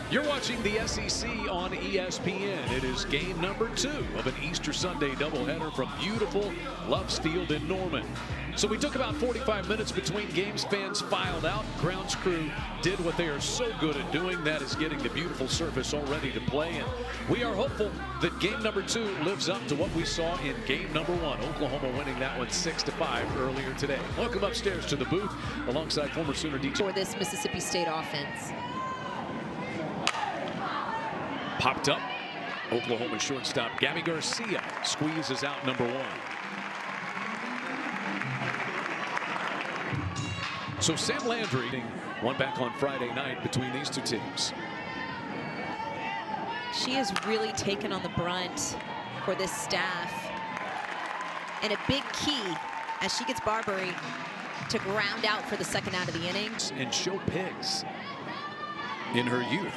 You're watching the SEC on ESPN. It is game number 2 of an Easter Sunday doubleheader from beautiful Loves Field in Norman. So we took about 45 minutes between games. Fans filed out. Grounds crew did what they are so good at doing. That is getting the beautiful surface all ready to play. And we are hopeful that game number 2 lives up to what we saw in game number 1. Oklahoma winning that one 6-5 earlier today. Welcome upstairs to the booth alongside former Sooner DJ. For this Mississippi State offense. Popped up. Oklahoma shortstop Gabby Garcia squeezes out number 1. So Sam Landry, one back on Friday night between these two teams. She has really taken on the brunt for this staff. And a big key as she gets Barbary to ground out for the second out of the inning. And show pigs in her youth.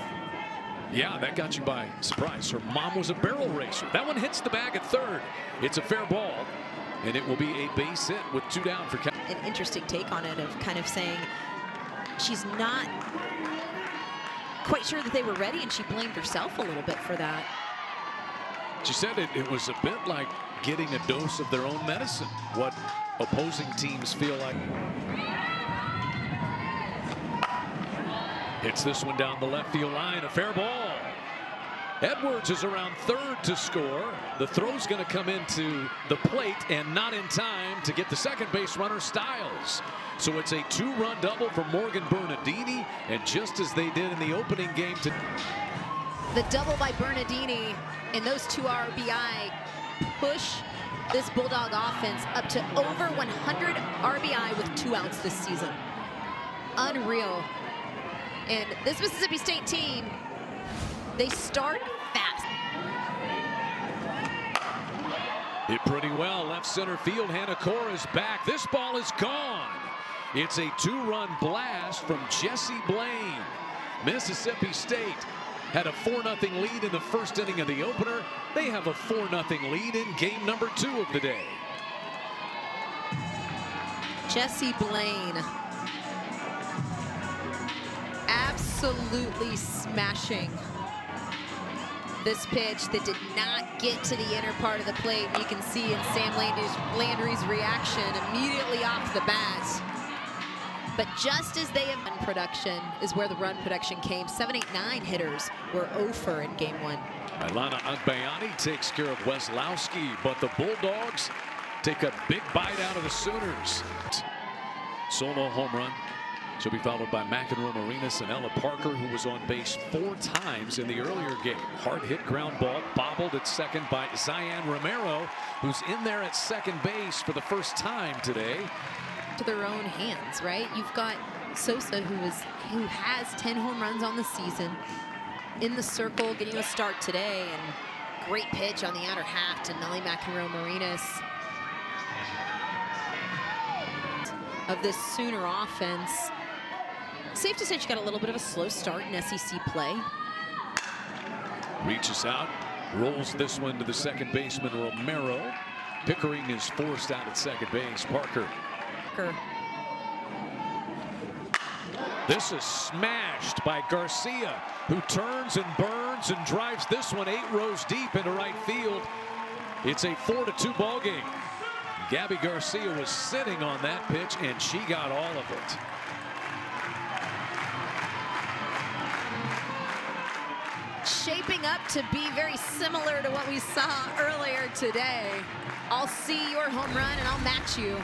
Yeah, that got you by surprise. Her mom was a barrel racer. That one hits the bag at third. It's a fair ball, and it will be a base hit with 2 down for Cal. An interesting take on it of kind of saying she's not quite sure that they were ready, and she blamed herself a little bit for that. She said it was a bit like getting a dose of their own medicine, what opposing teams feel like. Hits this one down the left field line, a fair ball. Edwards is around third to score. The throw's going to come into the plate and not in time to get the second base runner, Styles. So it's a 2-run double for Morgan Bernardini, and just as they did in the opening game. The double by Bernardini and those 2 RBI push this Bulldog offense up to over 100 RBI with 2 outs this season. Unreal. And this Mississippi State team, they start fast. Hit pretty well, left center field. Hannah Core is back. This ball is gone. It's a 2-run blast from Jessie Blaine. Mississippi State had a 4-0 lead in the first inning of the opener. They have a 4-0 lead in game number 2 of the day. Jessie Blaine. Absolutely smashing this pitch that did not get to the inner part of the plate. You can see in Sam Landry's reaction immediately off the bat. But just as they have run production is where the run production came. 7, 8, 9 hitters were 0 for in game 1. Ilana Agbayani takes care of Weslowski, but the Bulldogs take a big bite out of the Sooners. Solo home run. She'll be followed by McEnroe Marinas and Ella Parker, who was on base 4 times in the earlier game. Hard hit ground ball, bobbled at second by Zion Romero, who's in there at second base for the first time today. To their own hands, right? You've got Sosa, who has 10 home runs on the season, in the circle, getting a start today, and great pitch on the outer half to Nelly McEnroe Marinas. Of this Sooner offense. Safe to say she got a little bit of a slow start in SEC play. Reaches out, rolls this one to the second baseman, Romero. Pickering is forced out at second base. Parker. This is smashed by Garcia, who turns and burns and drives this one 8 rows deep into right field. It's a 4-2 ball game. Gabby Garcia was sitting on that pitch, and she got all of it. Shaping up to be very similar to what we saw earlier today. I'll see your home run and I'll match you.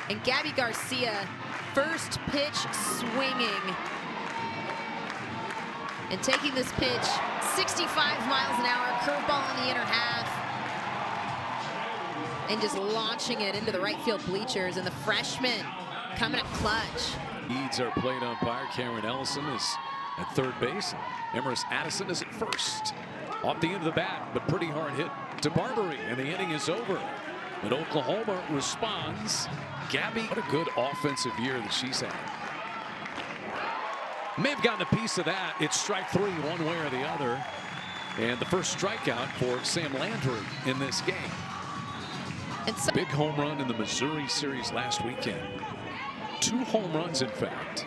And Gabby Garcia, first pitch swinging. And taking this pitch 65 miles an hour, curveball in the inner half. And just launching it into the right field bleachers. And the freshman coming up clutch. Leads our plate umpire. Karen Ellison is at third base. Emerus Addison is at first. Off the end of the bat, but pretty hard hit to Barbary, and the inning is over. But Oklahoma responds. Gabby, what a good offensive year that she's had. May have gotten a piece of that. It's strike 3 one way or the other. And the first strikeout for Sam Landry in this game. And so big home run in the Missouri series last weekend. 2 home runs, in fact,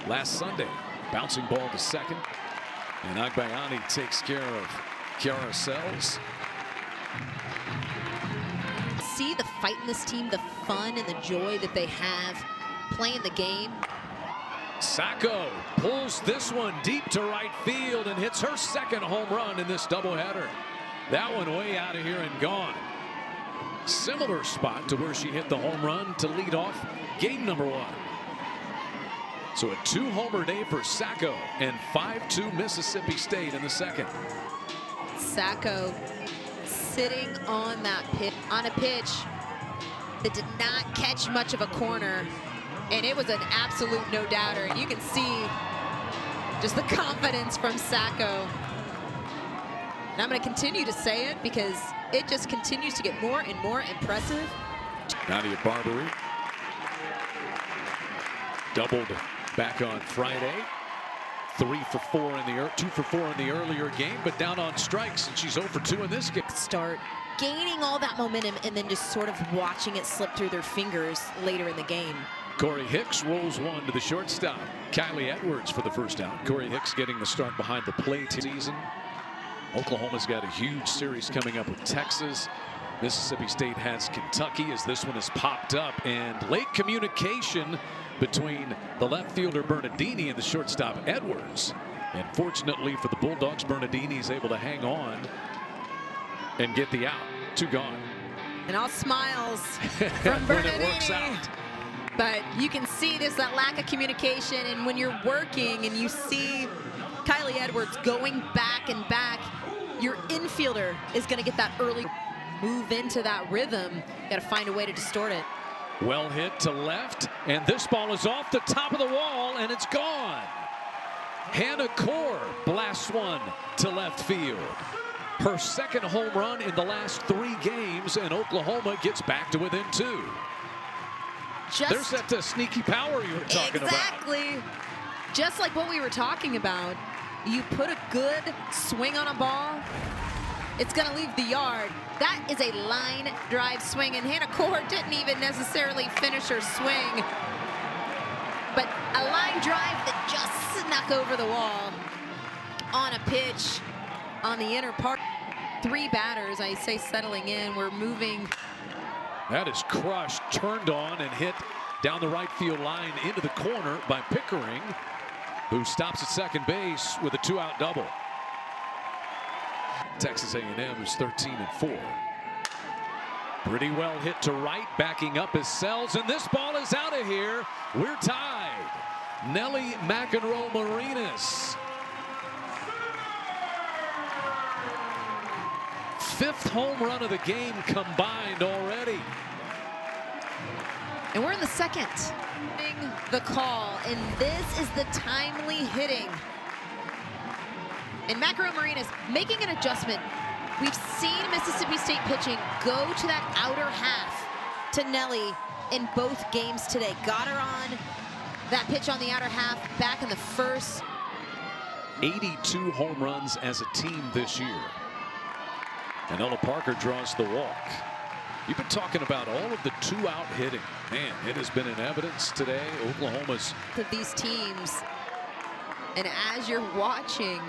last Sunday. Bouncing ball to second. And Agbayani takes care of Kiara Sells. See the fight in this team, the fun and the joy that they have playing the game. Sacco pulls this one deep to right field and hits her second home run in this doubleheader. That one way out of here and gone. Similar spot to where she hit the home run to lead off game number 1. So a 2-homer day for Sacco and 5-2 Mississippi State in the second. Sacco sitting on that pitch, on a pitch that did not catch much of a corner, and it was an absolute no-doubter. And you can see just the confidence from Sacco. And I'm going to continue to say it because it just continues to get more and more impressive. Nadia Barbary doubled back on Friday. 2 for 4 in the earlier game, but down on strikes, and she's 0 for 2 in this game. Start gaining all that momentum and then just sort of watching it slip through their fingers later in the game. Corey Hicks rolls one to the shortstop. Kylie Edwards for the first out. Corey Hicks getting the start behind the plate season. Oklahoma's got a huge series coming up with Texas. Mississippi State has Kentucky as this one has popped up, and late communication between the left fielder Bernardini and the shortstop Edwards. And fortunately for the Bulldogs, Bernardini is able to hang on and get the out. 2 gone. And all smiles from when Bernardini. it works out. But you can see there's that lack of communication, and when you're working and you see Kylie Edwards going back and back, your infielder is going to get that early move into that rhythm. You got to find a way to distort it. Well hit to left, and this ball is off the top of the wall, and it's gone. Hannah Core blasts one to left field. Her second home run in the last 3 games, and Oklahoma gets back to within 2. There's that sneaky power you were talking about. Exactly. Just like what we were talking about. You put a good swing on a ball, it's going to leave the yard. That is a line drive swing, and Hannah Core didn't even necessarily finish her swing. But a line drive that just snuck over the wall on a pitch on the inner part. 3 batters, I say, settling in. We're moving. That is crushed, turned on, and hit down the right field line into the corner by Pickering, who stops at second base with a 2-out double. Texas A&M is 13-4. Pretty well hit to right, backing up is Sells, and this ball is out of here. We're tied. Nellie McEnroe Marinas. 5th home run of the game combined already. And we're in the second. The call, and this is the timely hitting. And McEnroe Marinas making an adjustment. We've seen Mississippi State pitching go to that outer half to Nellie in both games today. Got her on that pitch on the outer half back in the first. 82 home runs as a team this year. And Ella Parker draws the walk. You've been talking about all of the 2-out hitting. Man, it has been in evidence today. Oklahoma's of these teams. And as you're watching,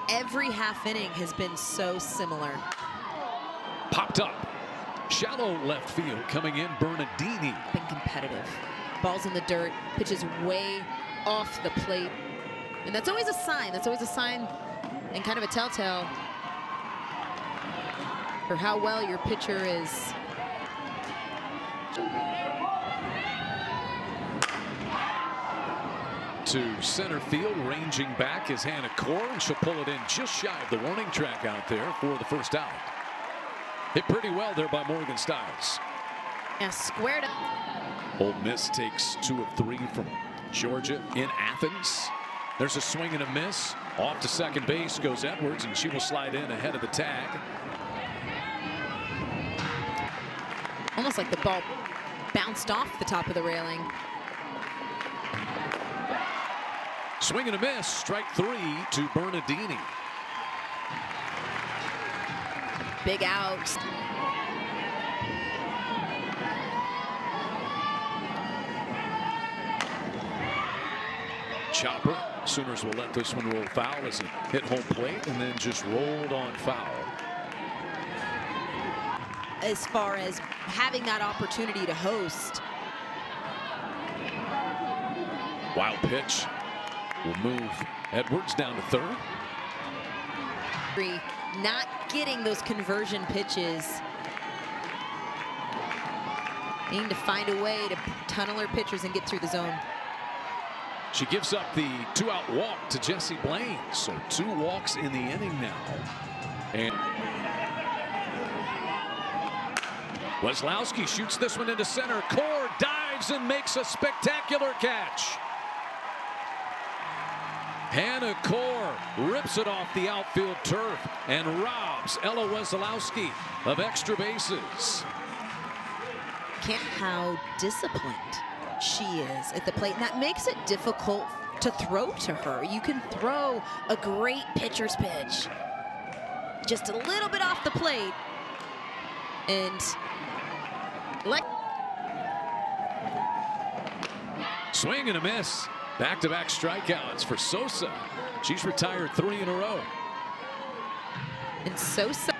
every half inning has been so similar. popped up. Shallow left field coming in, Bernardini. Been competitive. Balls in the dirt, pitches way off the plate. And that's always a sign. That's always a sign and kind of a telltale for how well your pitcher is. To center field, ranging back is Hannah Core, and she'll pull it in just shy of the warning track out there for the first out. Hit pretty well there by Morgan Stiles. Yeah, squared up. Ole Miss takes 2 of 3 from Georgia in Athens. There's a swing and a miss. Off to second base goes Edwards, and she will slide in ahead of the tag. Almost like the ball bounced off the top of the railing. Swing and a miss, strike 3 to Bernardini. Big out. chopper. Sooners will let this one roll foul as it hit home plate and then just rolled on foul. As far as having that opportunity to host. Wild pitch will move Edwards down to third. Not getting those conversion pitches. Needing to find a way to tunnel her pitchers and get through the zone. She gives up the 2-out walk to Jessie Blaine. So 2 walks in the inning now. And Weslowski shoots this one into center. Core dives and makes a spectacular catch. Hannah Core rips it off the outfield turf and robs Ella Weslowski of extra bases. How disciplined she is at the plate, and that makes it difficult to throw to her. You can throw a great pitcher's pitch just a little bit off the plate and swing and a miss. Back-to-back strikeouts for Sosa. She's retired 3 in a row. And Sosa.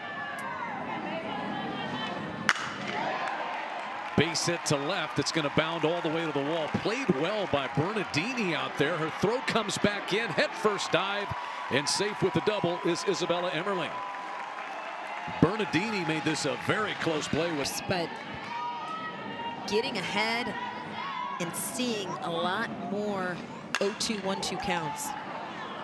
Base hit to left. It's going to bound all the way to the wall. Played well by Bernardini out there. Her throw comes back in. Head first dive. And safe with the double is Isabella Emmerling. Bernardini made this a very close play. But getting ahead and seeing a lot more 0-2, 1-2 counts.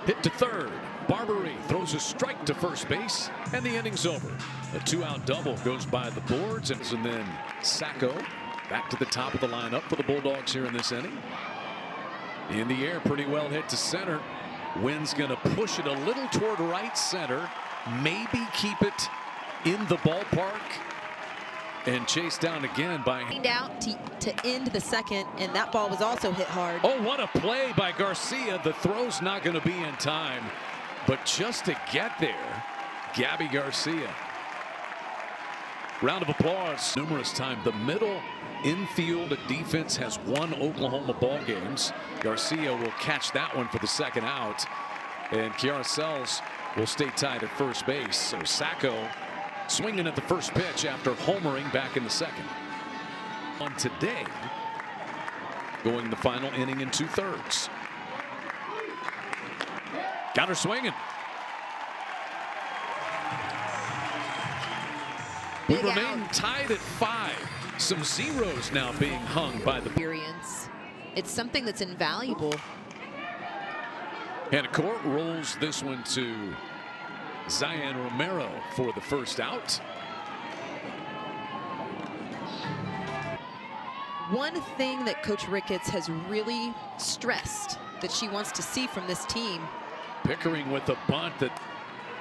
Hit to third. Barbary throws a strike to first base, and the inning's over. A 2-out double goes by the boards, and then Sacco back to the top of the lineup for the Bulldogs here in this inning. In the air, pretty well hit to center. Wynn's going to push it a little toward right center, maybe keep it in the ballpark, and chased down again by out to end the second, and that ball was also hit hard. Oh, what a play by Garcia. The throw's not going to be in time, but just to get there, Gabby Garcia. Round of applause. Numerous times. The middle infield defense has won Oklahoma ball games. Garcia will catch that one for the second out, and Kiara Sells will stay tied at first base. So Sacco swinging at the first pitch after homering back in the second. On today, going the final inning in 2/3. Got her swinging. We remain tied at 5. Some zeros now being hung by the experience. It's something that's invaluable. And Court rolls this one to Zion Romero for the first out. One thing that Coach Ricketts has really stressed that she wants to see from this team. Pickering with a bunt that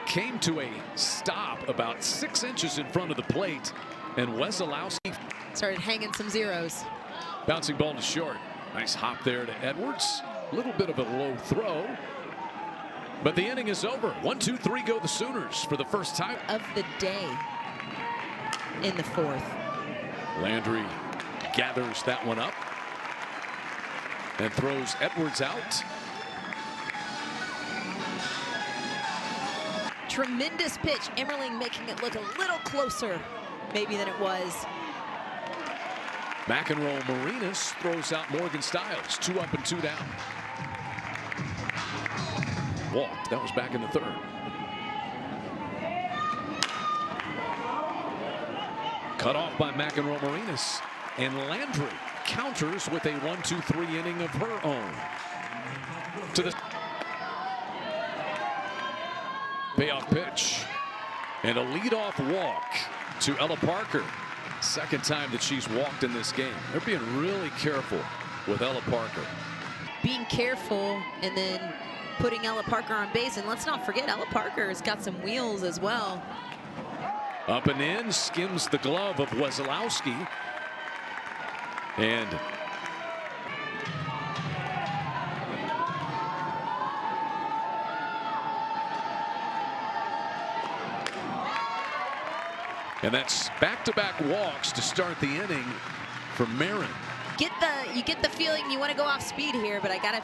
came to a stop about 6 inches in front of the plate, and Weslowski started hanging some zeros. Bouncing ball to short. Nice hop there to Edwards. A little bit of a low throw, but the inning is over. 1, 2, 3 go the Sooners for the first time of the day in the 4th. Landry gathers that one up and throws Edwards out. Tremendous pitch. Emmerling making it look a little closer maybe than it was. McEnroe Marinas throws out Morgan Stiles. 2 up and 2 down. Walked. That was back in the 3rd. Cut off by McEnroe Marinas. And Landry counters with a 1, 2, 3 inning of her own. To the payoff pitch. And a leadoff walk to Ella Parker. Second time that she's walked in this game. They're being really careful with Ella Parker. Being careful and then putting Ella Parker on base. And let's not forget, Ella Parker has got some wheels as well. Up and in, skims the glove of Weslowski. And that's back-to-back walks to start the inning for Marin. You get the feeling you want to go off speed here, but I gotta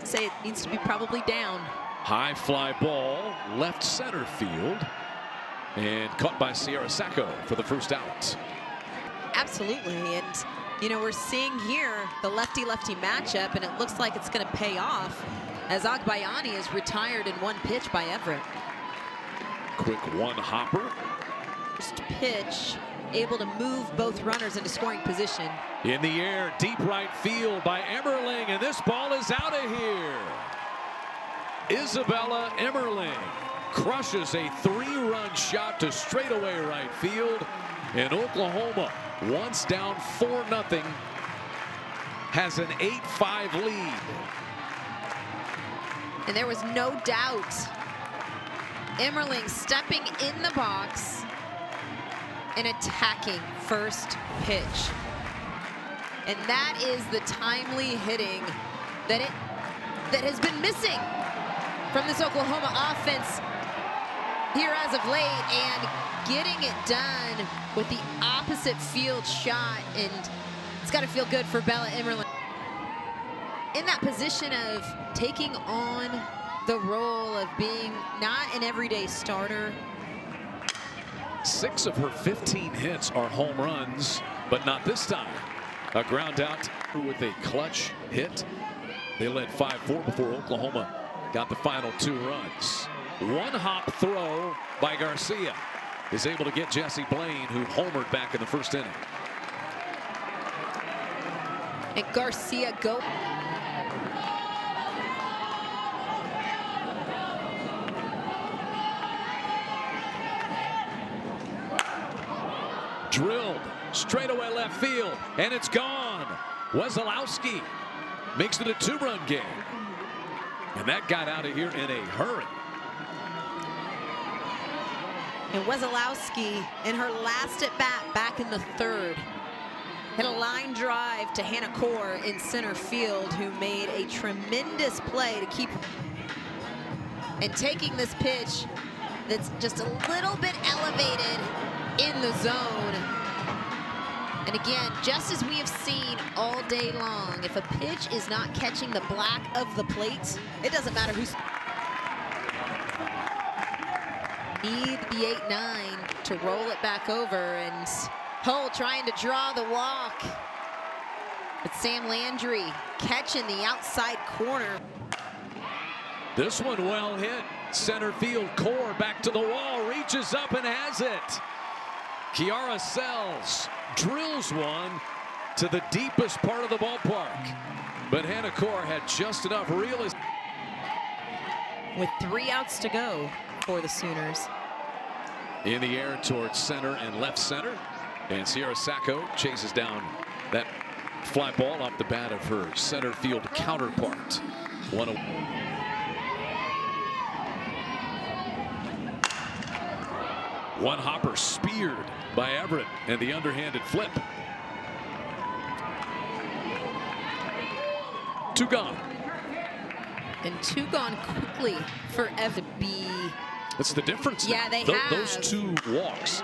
say it needs to be probably down. High fly ball, left center field, and caught by Sierra Sacco for the first out. Absolutely, and you know, we're seeing here the lefty-lefty matchup, and it looks like it's going to pay off as Agbayani is retired in one pitch by Everett. Quick one hopper. First pitch, able to move both runners into scoring position. In the air, deep right field by Emmerling, and this ball is out of here. Isabella Emmerling crushes a 3-run shot to straightaway right field, and Oklahoma, once down 4-0, has an 8-5 lead. And there was no doubt Emmerling stepping in the box and attacking first pitch. And that is the timely hitting that has been missing from this Oklahoma offense here as of late, and getting it done with the opposite field shot, and it's got to feel good for Bella Emmerling. In that position of taking on the role of being not an everyday starter. 6 of her 15 hits are home runs, but not this time. A ground out with a clutch hit. They led 5-4 before Oklahoma got the final 2 runs. One hop throw by Garcia is able to get Jesse Blaine, who homered back in the first inning. And Garcia go. Drilled straightaway left field, and it's gone. Wesolowski makes it a 2-run game. And that got out of here in a hurry. And Wesolowski, in her last at bat back in the 3rd, hit a line drive to Hannah Core in center field, who made a tremendous play to keep and taking this pitch that's just a little bit elevated in the zone. And again, just as we have seen all day long, if a pitch is not catching the black of the plate, it doesn't matter who's. Need the 8-9 to roll it back over, and Hull trying to draw the walk. But Sam Landry catching the outside corner. This one well hit. Center field, Core back to the wall, reaches up and has it. Kiara Sells drills one to the deepest part of the ballpark. But Hannah Core had just enough realism. With 3 outs to go for the Sooners. In the air towards center and left center. And Sierra Sacco chases down that fly ball off the bat of her center field counterpart. One hopper speared by Everett, and the underhanded flip. 2 gone. And 2 gone quickly for Everett to be. That's the difference. Yeah, they have. Those 2 walks.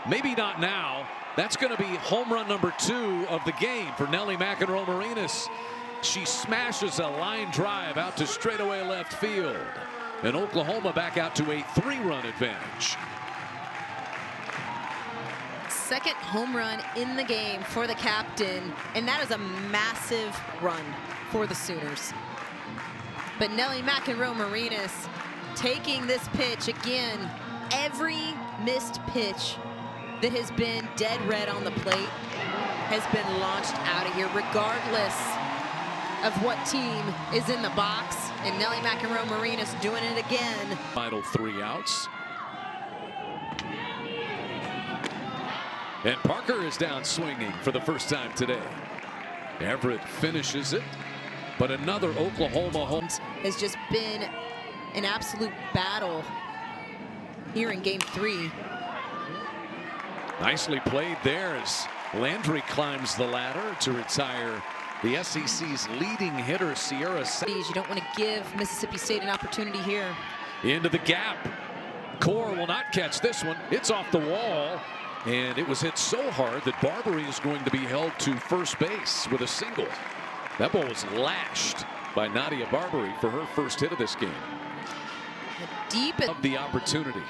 Maybe not now. That's going to be home run number 2 of the game for Nellie McEnroe Marinas. She smashes a line drive out to straightaway left field. And Oklahoma back out to a 3-run advantage. Second home run in the game for the captain, and that is a massive run for the Sooners. But Nellie McEnroe Marinas taking this pitch again. Every missed pitch that has been dead red on the plate has been launched out of here, regardless of what team is in the box. And Nellie McEnroe Marinas doing it again. Final 3 outs. And Parker is down swinging for the first time today. Everett finishes it, but another Oklahoma home has just been an absolute battle here in game 3. Nicely played there as Landry climbs the ladder to retire the SEC's leading hitter, Sierra Sacco. You don't want to give Mississippi State an opportunity here. Into the gap. Core will not catch this one. It's off the wall. And it was hit so hard that Barbary is going to be held to first base with a single. That ball was lashed by Nadia Barbary for her first hit of this game. Deep Of the opportunity.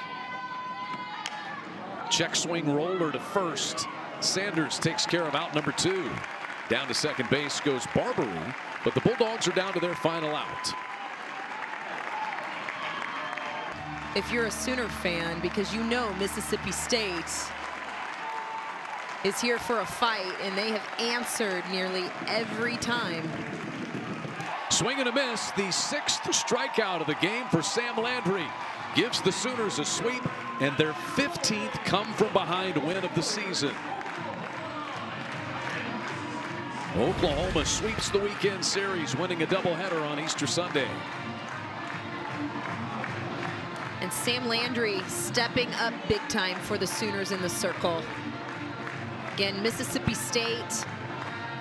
Check swing roller to first. Sanders takes care of out number 2. Down to second base goes Barbary, but the Bulldogs are down to their final out. if you're a Sooner fan, because you know Mississippi State is here for a fight, and they have answered nearly every time. Swing and a miss, the 6th strikeout of the game for Sam Landry. Gives the Sooners a sweep and their 15th come from behind win of the season. Oklahoma sweeps the weekend series, winning a doubleheader on Easter Sunday. And Sam Landry stepping up big time for the Sooners in the circle. Again, Mississippi State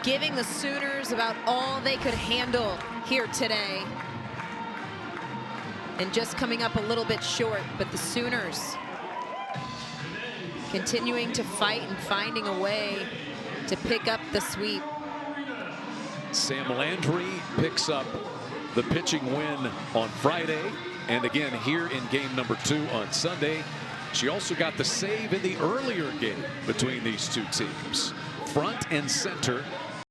giving the Sooners about all they could handle here today. And just coming up a little bit short, but the Sooners continuing to fight and finding a way to pick up the sweep. Sam Landry picks up the pitching win on Friday, and again here in game number 2 on Sunday. She also got the save in the earlier game between these two teams. Front and center